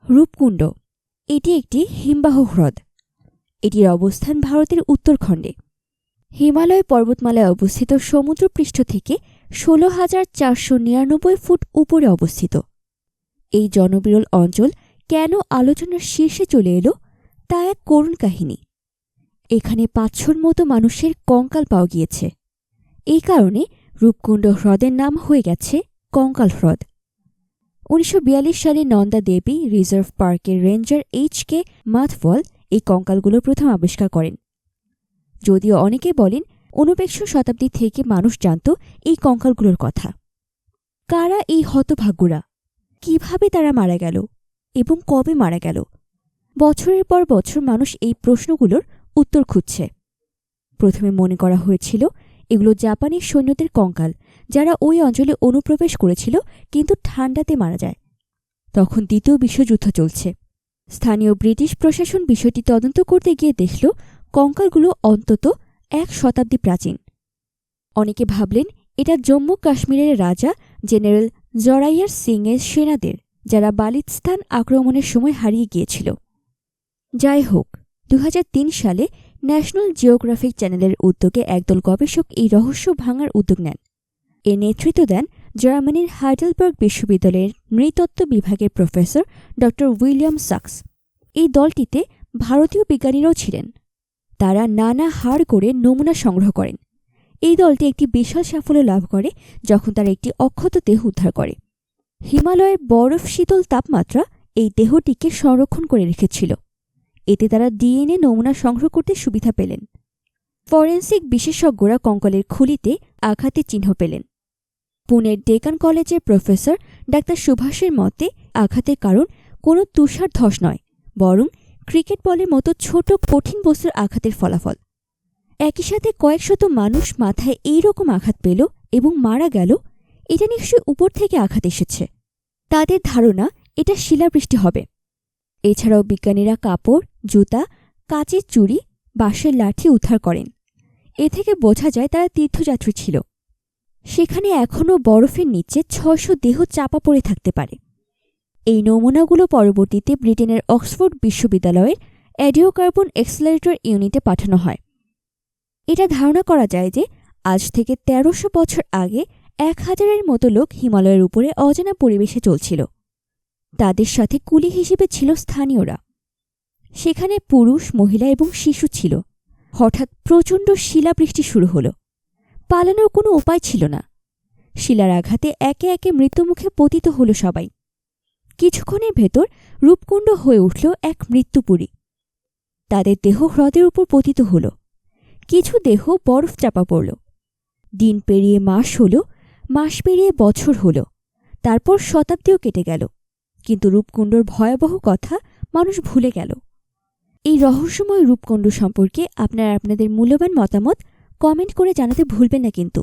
রূপকুণ্ড এটি একটি হিমবাহ হ্রদ। এটির অবস্থান ভারতের উত্তরখণ্ডে হিমালয় পর্বতমালায় অবস্থিত সমুদ্রপৃষ্ঠ থেকে ১৬,৪৯৯ ফুট উপরে অবস্থিত। এই জনবিরল অঞ্চল কেন আলোচনার শীর্ষে চলে এলো তা এক করুণ কাহিনী। এখানে ৫০০র মতো মানুষের কঙ্কাল পাওয়া গিয়েছে। এই কারণে রূপকুণ্ড হ্রদের নাম হয়ে গেছে কঙ্কাল হ্রদ। ১৯৪২ সালে নন্দা দেবী রিজার্ভ পার্কের রেঞ্জার এইচ.কে মাথওয়াল এই কঙ্কালগুলো প্রথম আবিষ্কার করেন। যদিও অনেকে বলেন ১৯ শতাব্দী থেকে মানুষ জানত এই কঙ্কালগুলোর কথা। কারা এই হতভাগ্যরা, কিভাবে তারা মারা গেল এবং কবে মারা গেল? বছরের পর বছর মানুষ এই প্রশ্নগুলোর উত্তর খুঁজছে। প্রথমে মনে করা হয়েছিল এগুলো জাপানি সৈন্যদের কঙ্কাল, যারা ওই অঞ্চলে অনুপ্রবেশ করেছিল কিন্তু ঠান্ডাতে মারা যায়। তখন দ্বিতীয় বিশ্বযুদ্ধ চলছে। স্থানীয় ব্রিটিশ প্রশাসন বিষয়টি তদন্ত করতে গিয়ে দেখল কঙ্কালগুলো অন্তত ১ শতাব্দী প্রাচীন। অনেকে ভাবলেন এটা জম্মু কাশ্মীরের রাজা জেনারেল জরাইয়ার সিংয়ের সেনাদের, যারা বালিস্তান আক্রমণের সময় হারিয়ে গিয়েছিল। যাই হোক, ২০০৩ সালে ন্যাশনাল জিওগ্রাফিক চ্যানেলের উদ্যোগে একদল গবেষক এই রহস্য ভাঙার উদ্যোগ নেন। এর নেতৃত্ব দেন জার্মানির হাইডেলবার্গ বিশ্ববিদ্যালয়ের নৃতত্ত্ব বিভাগের প্রফেসর ড উইলিয়াম সাকস। এই দলটিতে ভারতীয় বিজ্ঞানীরাও ছিলেন। তারা নানা হাড় করে নমুনা সংগ্রহ করেন। এই দলটি একটি বিশাল সাফল্য লাভ করে যখন তারা একটি অক্ষত দেহ উদ্ধার করে। হিমালয়ের বরফ শীতল তাপমাত্রা এই দেহটিকে সংরক্ষণ করে রেখেছিল। এতে তারা ডিএনএ নমুনা সংগ্রহ করতে সুবিধা পেলেন। ফরেন্সিক বিশেষজ্ঞরা কঙ্কালের খুলিতে আঘাতের চিহ্ন পেলেন। পুনের ডেকান কলেজের প্রফেসর ডাক্তার সুভাষের মতে আঘাতের কারণ কোনো তুষার ধস নয়, বরং ক্রিকেট বলের মতো ছোট কঠিন বস্তুর আঘাতের ফলাফল। একই সাথে কয়েকশত মানুষ মাথায় এই রকম আঘাত পেল এবং মারা গেল। এটা নিশ্চয়ই উপর থেকে আঘাত এসেছে। তাদের ধারণা এটা শিলাবৃষ্টি হবে। এছাড়াও বিজ্ঞানীরা কাপড়, জুতা, কাচের চুড়ি, বাঁশের লাঠি উদ্ধার করেন। এ থেকে বোঝা যায় তারা তীর্থযাত্রী ছিল। সেখানে এখনও বরফের নিচে ৬০০ দেহ চাপা পড়ে থাকতে পারে। এই নমুনাগুলো পরবর্তীতে ব্রিটেনের অক্সফোর্ড বিশ্ববিদ্যালয়ের অ্যাডিওকার্বন এক্সেলারেটর ইউনিটে পাঠানো হয়। এটা ধারণা করা যায় যে আজ থেকে ১৩০০ বছর আগে ১,০০০-এর মতো লোক হিমালয়ের উপরে অজানা পরিবেশে চলছিল। তাদের সাথে কুলি হিসেবে ছিল স্থানীয়রা। সেখানে পুরুষ, মহিলা এবং শিশু ছিল। হঠাৎ প্রচণ্ড শিলাবৃষ্টি শুরু হল। পালানোর কোনো উপায় ছিল না। শিলার আঘাতে একে একে মৃত্যুমুখে পতিত হল সবাই। কিছুক্ষণের ভেতর রূপকুণ্ড হয়ে উঠল এক মৃত্যুপুরী। তাদের দেহ হ্রদের উপর পতিত হল। কিছু দেহ বরফ চাপা পড়ল। দিন পেরিয়ে মাস হল, মাস পেরিয়ে বছর হল, তারপর শতাব্দীও কেটে গেল। কিন্তু রূপকুণ্ডর ভয়াবহ কথা মানুষ ভুলে গেল। এই রহস্যময় রূপকুণ্ড সম্পর্কে আপনারা আপনাদের মূল্যবান মতামত কমেন্ট করে জানাতে ভুলবেন না কিন্তু।